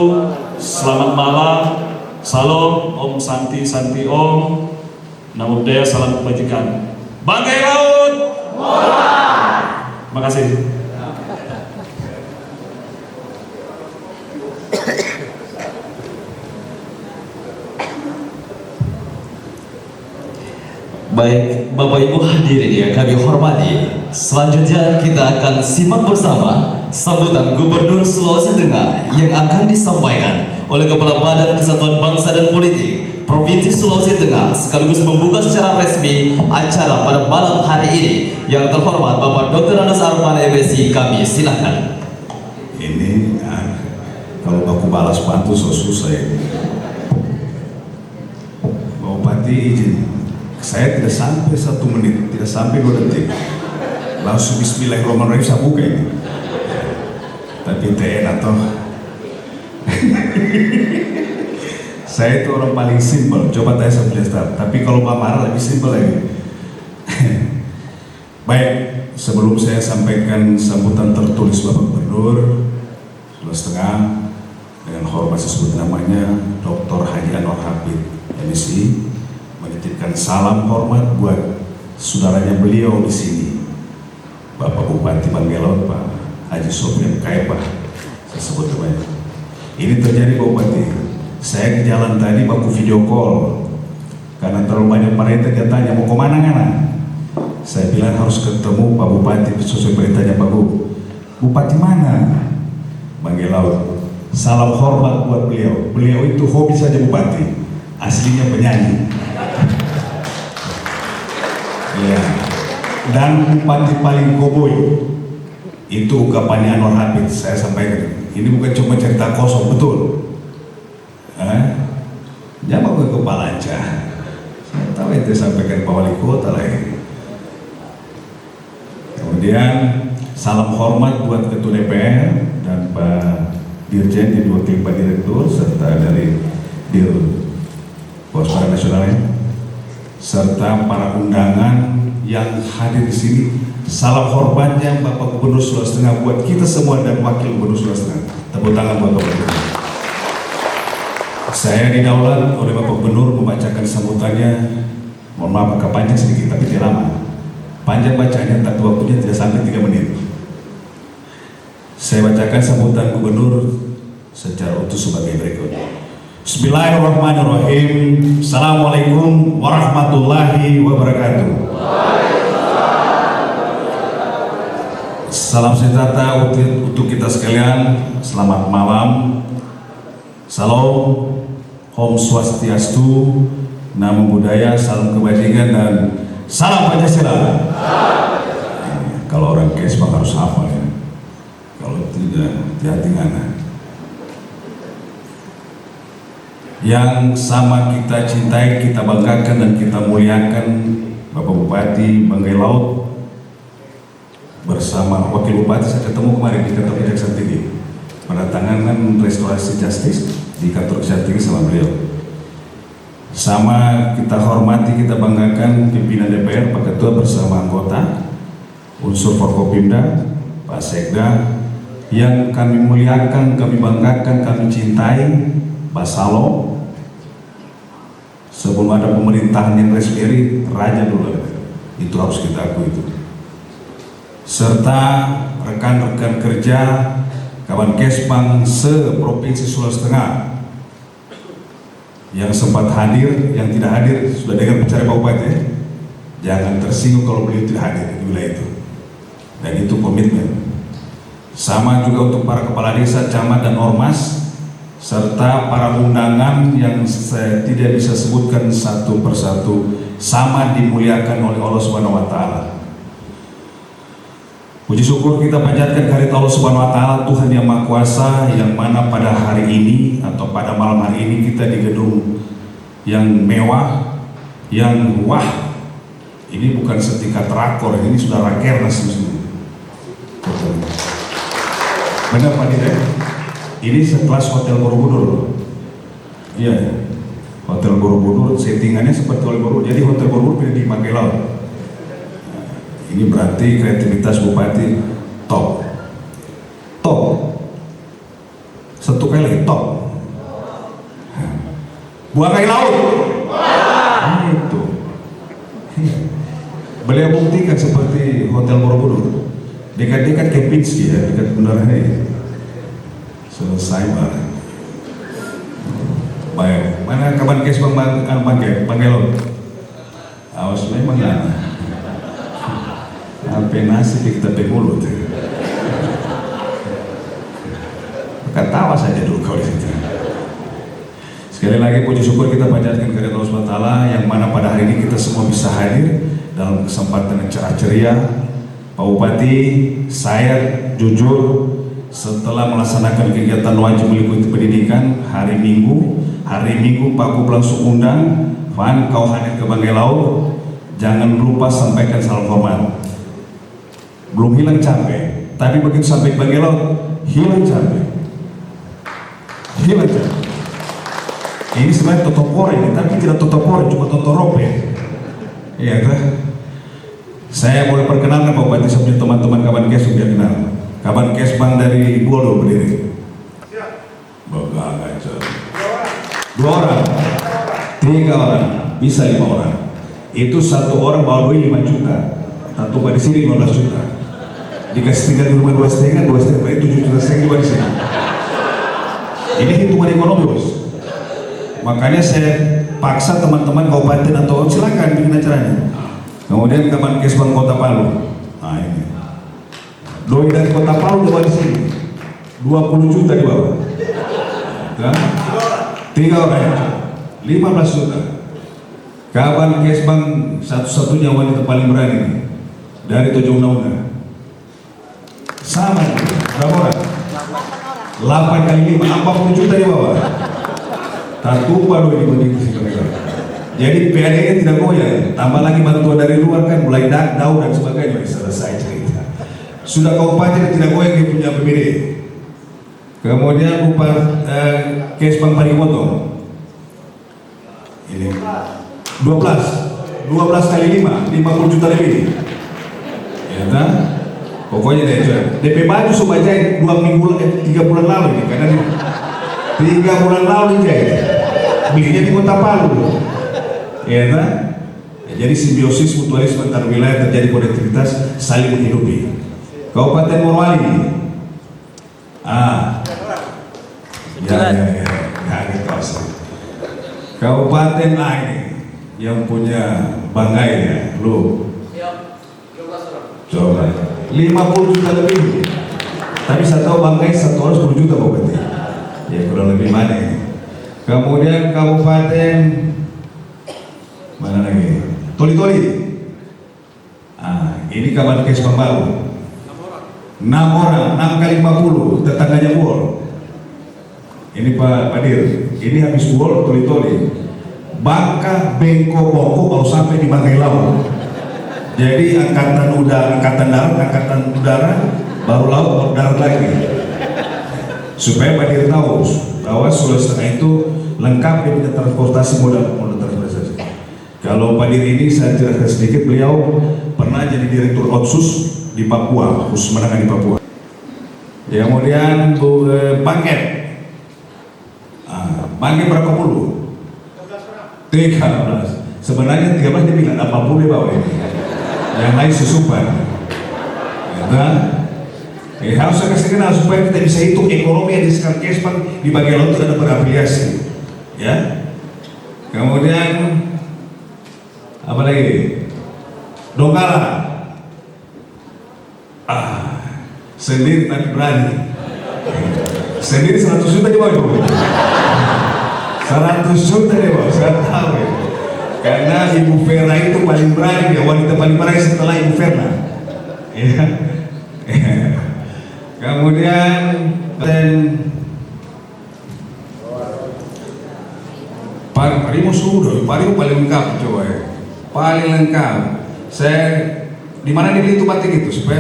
Selamat malam. Salam, Om Santi Santi Om. Namo Buddhaya, salam kebajikan. Bangkai laut. Terima kasih. Baik, Bapak Ibu hadirin yang kami hormati, selanjutnya kita akan simak bersama sambutan Gubernur Sulawesi Tengah yang akan disampaikan oleh Kepala Badan Kesatuan Bangsa dan Politik Provinsi Sulawesi Tengah, sekaligus membuka secara resmi acara pada malam hari ini. Yang terhormat Bapak Dr. Andes Arfan MSI, kami silakan. Ini kalau baku balas pantun so susah ya. Bapak Bupati izin, saya tidak sampai 1 menit, tidak sampai 2 detik, langsung Bismillahirrahmanirrahim saya buka ini. Tapi enak toh. Saya itu orang paling simpel, coba tanya saya jelaskan. Tapi kalau Pak marah lebih simpel lagi. Baik, sebelum saya sampaikan sambutan tertulis Bapak Gubernur Sulawesi Tengah, dengan hormat sebut namanya Dr. Haji Anwar Habib MSI, menitipkan salam hormat buat saudaranya beliau di sini, Bapak Bupati Banggai Laut, Pak Haji Sofyan Kaipa, saya sebut namanya. Ini terjadi Pak Bupati, saya ke jalan tadi baku video call karena terlalu banyak parente dia tanya mau kemana ngana. Saya bilang harus ketemu Pak Bupati sesuai perintahnya Pak Bupati mana? Banggai Laut. Salam hormat buat beliau. Beliau itu hobi saja Bupati, aslinya penyanyi. Ya. Dan Bupati paling koboi itu ungkapannya Anwar Habib. Saya sampaikan. Ini bukan cuma cerita kosong, betul. Jangan ke kepala aja. Saya tahu itu sampaikan Pak Wali Kota lagi. Kemudian salam hormat buat Ketua DPR dan Pak Dirjen, Diwakili Pak Direktur, serta dari Dir Kewaspadaan Nasional, serta para undangan yang hadir di sini. Salam hormatnya Bapak Gubernur Sulawesi Tengah buat kita semua dan Wakil Gubernur Sulawesi Tengah. Tepuk tangan buat Bapak Gubernur. Saya didaulat oleh Bapak Gubernur membacakan sambutannya. Mohon maaf agak panjang sedikit tapi tidak lama. Panjang bacanya tapi waktunya tidak sampai 3 menit. Saya bacakan sambutan Gubernur secara utuh sebagai berikut. Bismillahirrahmanirrahim. Assalamualaikum warahmatullahi wabarakatuh. Salam sejahtera untuk kita sekalian. Selamat malam. Salam, Om Swastiastu, Namo Buddhaya, salam kebajikan dan salam Pancasila. Kalau orang Kesbang harus hafal ya. Kalau tidak, hati-hati. Yang sama kita cintai, kita banggakan dan kita muliakan Bapak Bupati Banggai Laut bersama Wakil Bupati, saya ketemu kemarin di kantor Kejaksaan Tinggi, menandatangani restorasi justice di kantor Kejaksaan Tinggi sama beliau. Sama kita hormati, kita banggakan pimpinan DPR, Pak Ketua bersama anggota, unsur Forkopimda, Pak Sekda, yang kami muliakan, kami banggakan, kami cintai, Pak Salo. Sebelum ada pemerintahan yang resmi, raja dulu, itu harus kita akui itu. Serta rekan-rekan kerja kawan Kesbang se-Provinsi Sulawesi Tengah yang sempat hadir, yang tidak hadir sudah dengar bicara Pak Bupati ya? Jangan tersinggung kalau beliau tidak hadir di wilayah itu, dan itu komitmen. Sama juga untuk para kepala desa, camat dan ormas, serta para undangan yang saya tidak bisa sebutkan satu persatu, sama dimuliakan oleh Allah Subhanahu wa Ta'ala. Puji syukur kita panjatkan kehadirat Allah Subhanahu wa Ta'ala, Tuhan yang Maha Kuasa, yang mana pada hari ini atau pada malam hari ini kita di gedung yang mewah, yang wah. Ini bukan setingkat rakor, ini sudah rakernas di sini. Benar Pak Dire? Ini sekelas Hotel Borobudur. Iya, Hotel Borobudur settingannya seperti Hotel Borobudur. Jadi Hotel Borobudur di Banggai Laut. Ini berarti kreativitas Bupati top. Top. Satu kali lagi top. Banggai Laut. Itu. Beliau buktikan seperti Hotel Borobudur. Dekat-dekat Kempinski ya, dekat Bundaran ini. Selesai barang. Baik, mana kawan Kesbang Banggai Laut? Awas memang lah. Sampai nasi kita pe mulut. Ketawa saja dulu kau di situ. Sekali lagi puji syukur kita panjatkan kepada Allah Subhanahu wa Ta'ala, yang mana pada hari ini kita semua bisa hadir dalam kesempatan yang cerah ceria. Pak Bupati, saya jujur setelah melaksanakan kegiatan wajib mengikuti pendidikan hari Minggu Pak Bupati langsung undang, Van kau hadir ke Banggai Laut, jangan lupa sampaikan salam hormat. Belum hilang capek, tapi begitu sampai Banggai Laut hilang capek. Ini sebenarnya totopore ini, tapi tidak totopore, cuma totorope. Iya kan? Saya boleh perkenalkan Pak Bupati sebelum teman-teman kawan Kes sudah kenal. Kawan Kesbang dari Bolo berdiri. Bapak aja. 2 orang, 3 orang, bisa 5 orang. Itu 1 orang bawa duit 5 juta. Satu di sini 15 juta. Dikasih tinggal di rumah 2,5, 2,5 berarti 7,5 juta juga di sini. Ini hitungan ekonomi bos. Makanya saya paksa teman-teman kabupaten atau silakan bikin acaranya. Kemudian kawan Kesbang Kota Palu. Nah ini. Doi dari Kota Palu coba di sini. 20 juta di bawah. 3 orang. 15 juta. Kawan Kesbang satu-satunya wanita paling berani dari 7 undang-undang. Sama, berapa orang? 8 kali 5, 40 juta di bawah. Tak tumpah doi dibanding sih. Jadi PAD-nya tidak goyah, tambah lagi bantuan dari luar kan, mulai daun dan sebagainya, selesai cerita. Sudah kabupaten tidak goyah dia punya PBD. Kemudian Kesbang Parimoto. Ini 12 kali 5, 50 juta lebih. Ya kan? Pokoknya DP baju sudah jahit 3 bulan lalu ini, karena 3 bulan lalu jahit. Belinya di Kota Palu. Ya kan? Jadi simbiosis mutualisme antar wilayah terjadi, konektivitas saling menghidupi. Kabupaten Morowali. Kabupaten ini yang punya Banggai ya, lu. Coba 50 juta lebih. Tapi saya tahu Banggai 1 orang 10 juta berarti. Ya kurang lebih mana ini. Kemudian Kabupaten mana lagi? Toli-Toli. Ini kawan Kesbang Palu. 6 orang, 6 kali 50, tetangganya Buol. Ini Pak Dir, ini habis Buol, Toli-Toli. Bangka, Bengko, Bongko baru sampai di Banggai Laut. Jadi angkatan udara, baru laut, baru darat lagi. Supaya Padir tahu bahwa Sulawesi Tengah itu lengkap dengan transportasi moda transportasi. Kalau Padir ini saya jelaskan sedikit, beliau pernah jadi direktur Otsus di Papua, khusus menengah di Papua. Ya, kemudian Bangket. Bangket berapa puluh? 13. Sebenarnya 13 dia bilang 80 dia bawa ini. Yang lain susupan. Harus saya kasih kenal supaya kita bisa hitung ekonomi yang di sekitar Kespang di bagian laut itu ada berafiliasi. Ya. Kemudian apa lagi? Donggala. Sendiri tapi berani. Sendiri 100 juta di bawah. 100 juta di bawah, saya tahu ya. Karena Ibu Vera itu paling berani, ya, wanita paling berani setelah Ibu Verna. Ya. Kemudian Parimo sudah, Parimo paling lengkap coba ya. Paling lengkap. Saya di mana dibeli itu batik itu supaya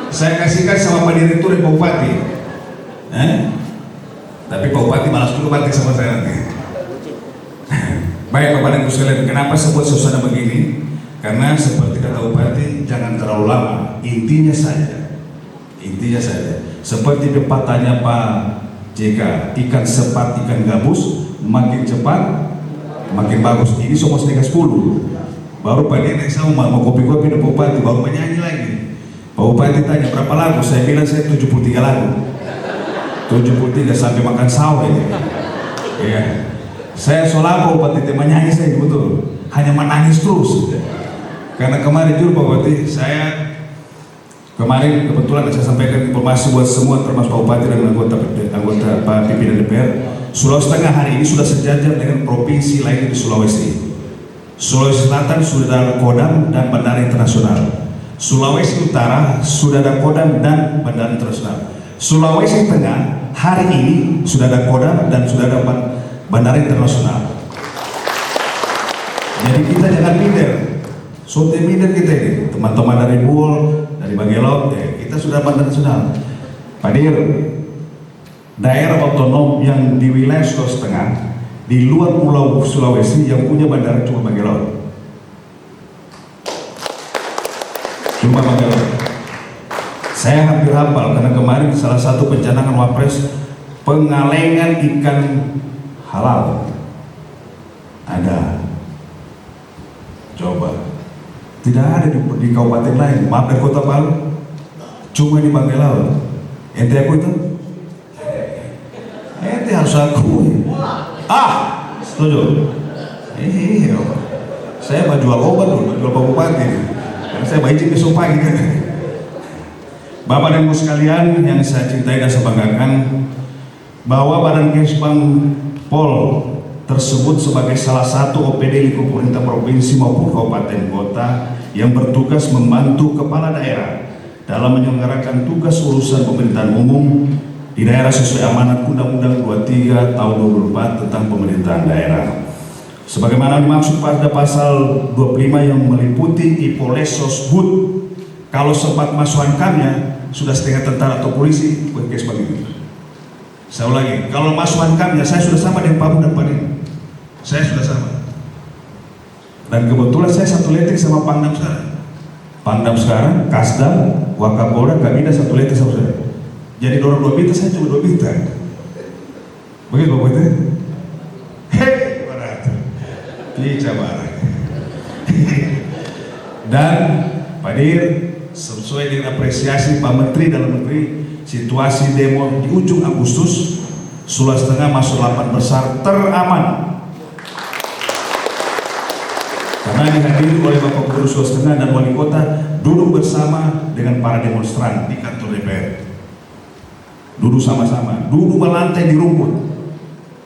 saya kasihkan sama Pak Direktur dan Pak Bupati. Tapi Pak Bupati malas dulu batik sama saya nanti. Baik Bapak dan Ibu sekalian, kenapa sebut suasana begini? Karena seperti kata Bupati, jangan terlalu lama. Intinya saja, seperti pepatahnya Pak JK, ikan sepat, ikan gabus, makin cepat, makin bagus. Ini semua setengah 10. Baru Pak Direktur sama mau kopi-kopi dengan Pak Bupati, baru menyanyi lagi. Pak Bupati tanya berapa lagu? Saya bilang saya 73 lagu. 73 sampai makan sahur ini. Iya. Saya solapa Bupati temanya saya betul. Hanya menangis terus. Karena kemarin juga Pak Bupati, saya kemarin kebetulan saya sampaikan informasi buat semua termasuk Pak Bupati dan anggota Pak pimpinan DPR. Sulawesi Tengah hari ini sudah sejajar dengan provinsi lain di Sulawesi. Sulawesi Selatan sudah ada Kodam dan Bandara Internasional. Sulawesi Utara sudah ada Kodam dan Bandara Internasional. Sulawesi Tengah hari ini sudah ada Kodam dan sudah ada Bandara Internasional. Jadi kita jangan minder. Sote minder kita ini, teman-teman dari Buol, dari Bagelot, kita sudah Bandara Internasional. Padir, daerah otonom yang di wilayah Sulawesi Tengah, di luar Pulau Sulawesi yang punya bandara cuma Bagelot. Cuma Bagelot. Saya hampir hafal karena kemarin salah satu pencanangan Wapres pengalengan ikan halal ada. Coba tidak ada di kabupaten lain, maaf dari Kota Palu, cuma di Bagelot. Ente aku itu? Ente harus aku. Setuju? Iya, saya mau jual obat dulu, jual Pak Bupati. Karena saya mau izin besok pagi kan. Bapak dan Ibu sekalian yang saya cintai dan saya banggakan, bahwa Badan Kespang Pol tersebut sebagai salah satu OPD lingkup pemerintah provinsi maupun kabupaten kota yang bertugas membantu kepala daerah dalam menyelenggarakan tugas urusan pemerintahan umum di daerah sesuai amanat Undang-Undang 23 tahun 2004 tentang pemerintahan daerah. Sebagaimana dimaksud pada pasal 25 yang meliputi Ipoles Sosbud, kalau sempat masukannya sudah setengah tentara atau polisi buat kes begitu. Saya ulangi, kalau masukannya saya sudah sama dengan Pak Bu dan Pak Din. Saya sudah sama. Dan kebetulan saya satu letrik sama Pangdam sekarang. Pangdam sekarang, Kasdam, Wakapolda, Kabinda satu letrik sama saya. Jadi dorong 2 bita, saya cuma 2 bita. Begitu Bapak itu? Hei, barat. Lica barat. Dan Pak Dir, sesuai dengan apresiasi Pak Menteri Dalam Negeri, situasi demo di ujung Agustus, Sulawesi Tengah masuk 8 besar teraman. Karena dihadiri oleh Bapak Gubernur Sulawesi Tengah dan Wali Kota duduk bersama dengan para demonstran di kantor DPR. Duduk sama-sama, duduk melantai di rumput.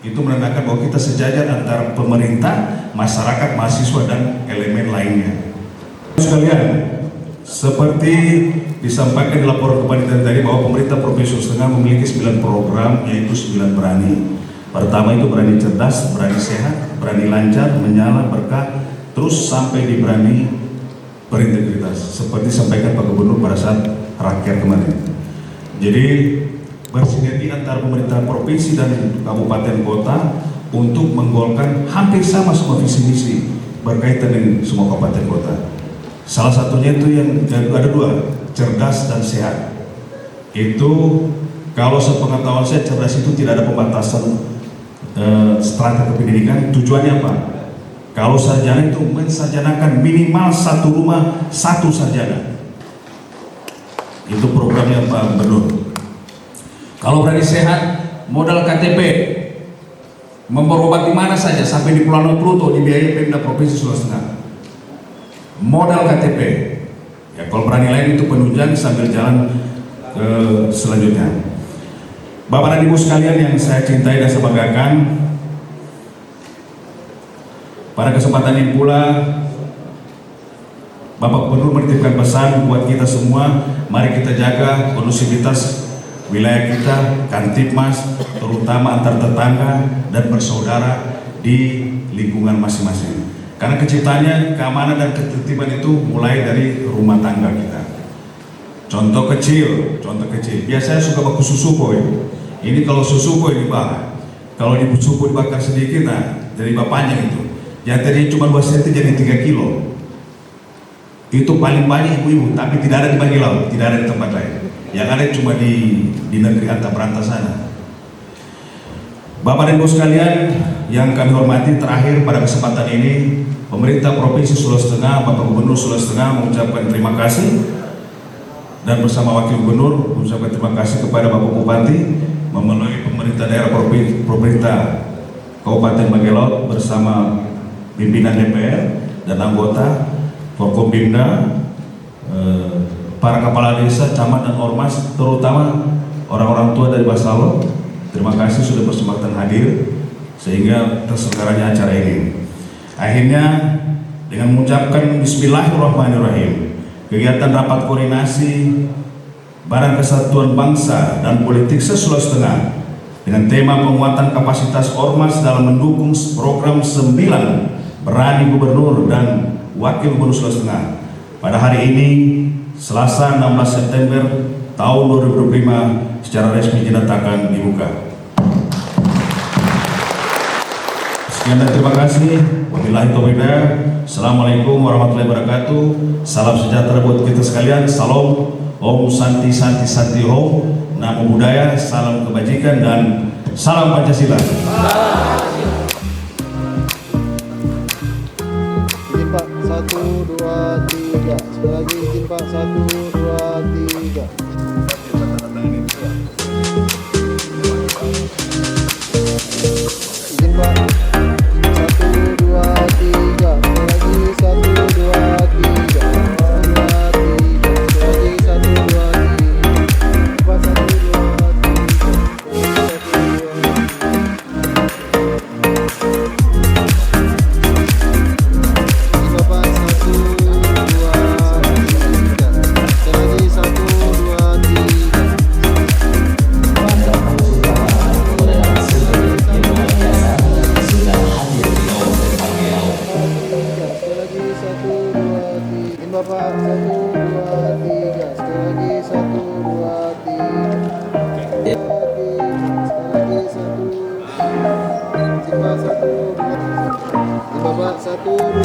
Itu menandakan bahwa kita sejajar antara pemerintah, masyarakat, mahasiswa, dan elemen lainnya. Sekalian, seperti disampaikan di laporan kepanitiaan tadi bahwa pemerintah Provinsi Sulawesi Tengah memiliki 9 program, yaitu 9 berani. Pertama itu berani cerdas, berani sehat, berani lancar, menyala, berkah, terus sampai diberani berintegritas seperti disampaikan Pak Gubernur pada saat rakyat kemarin. Jadi bersinergi antara pemerintah provinsi dan kabupaten kota untuk menggolkan hampir sama semua visi misi berkaitan dengan semua kabupaten kota. Salah satunya itu yang ada dua, cerdas dan sehat. Itu kalau sepengetahuan saya, cerdas itu tidak ada pembatasan strata kependidikan. Tujuannya apa? Kalau sarjana itu mensarjanakan minimal satu rumah satu sarjana. Itu programnya Pak Gubernur. Kalau berani sehat, modal KTP memberobat di mana saja sampai di Pulau Pluto dibiayai Pemda Provinsi Sulawesi Tengah. Modal KTP. Ya kalau berani lain itu penunjang sambil jalan ke selanjutnya. Bapak dan Ibu sekalian yang saya cintai dan saya banggakan, pada kesempatan ini pula Bapak Gubernur menitipkan pesan buat kita semua, mari kita jaga kondusivitas wilayah kita, Kantipmas, terutama antar tetangga dan bersaudara di lingkungan masing-masing. Karena keciptaannya keamanan dan ketertiban itu mulai dari rumah tangga kita. Contoh kecil. Biasanya suka baku susu boy. Ini kalau susu boy dibakar, kalau di susu dibakar sedikit, nah dari bapaknya itu. Yang tadinya cuma 2 cm jadi 3 kilo. Itu paling banyak ibu-ibu, tapi tidak ada di Bagilau, tidak ada di tempat lain. Yang ada cuma di negeri antar perantau sana. Bapak dan Ibu sekalian yang kami hormati, terakhir pada kesempatan ini pemerintah Provinsi Sulawesi Tengah, Bapak Gubernur Sulawesi Tengah mengucapkan terima kasih, dan bersama Wakil Gubernur mengucapkan terima kasih kepada Bapak Bupati memenuhi pemerintah daerah pemerintah Kabupaten Bagilau bersama pimpinan DPR dan anggota Forkompimda, para kepala desa, camat dan ormas, terutama orang-orang tua dari Basalo. Terima kasih sudah bersematan hadir sehingga terselenggaranya acara ini. Akhirnya dengan mengucapkan Bismillahirrahmanirrahim, kegiatan rapat koordinasi Badan Kesatuan Bangsa dan Politik se-Sulawesi Tengah dengan tema penguatan kapasitas ormas dalam mendukung program 9 Berani Gubernur dan Wakil Gubernur Sulawesi Tengah pada hari ini Selasa 16 September tahun 2025 secara resmi dinyatakan dibuka. Sekian dan terima kasih. Wabillahi taufiq. Assalamualaikum warahmatullahi wabarakatuh. Salam sejahtera buat kita sekalian. Salam Om Santi Santi Santi Om. Namo Buddhaya, salam kebajikan dan salam Pancasila. Izin Pak, 1, 2, 3. Sekali lagi izin Pak, 1, 2, 3. Izin Pak, 1, 2, 3. Sekali lagi 1, 2, 3. 1, 2, 3. Sekali lagi 1, 2, 3. Pak, 1, 2,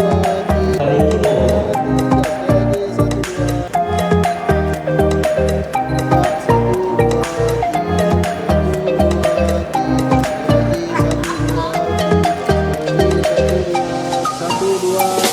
1, 2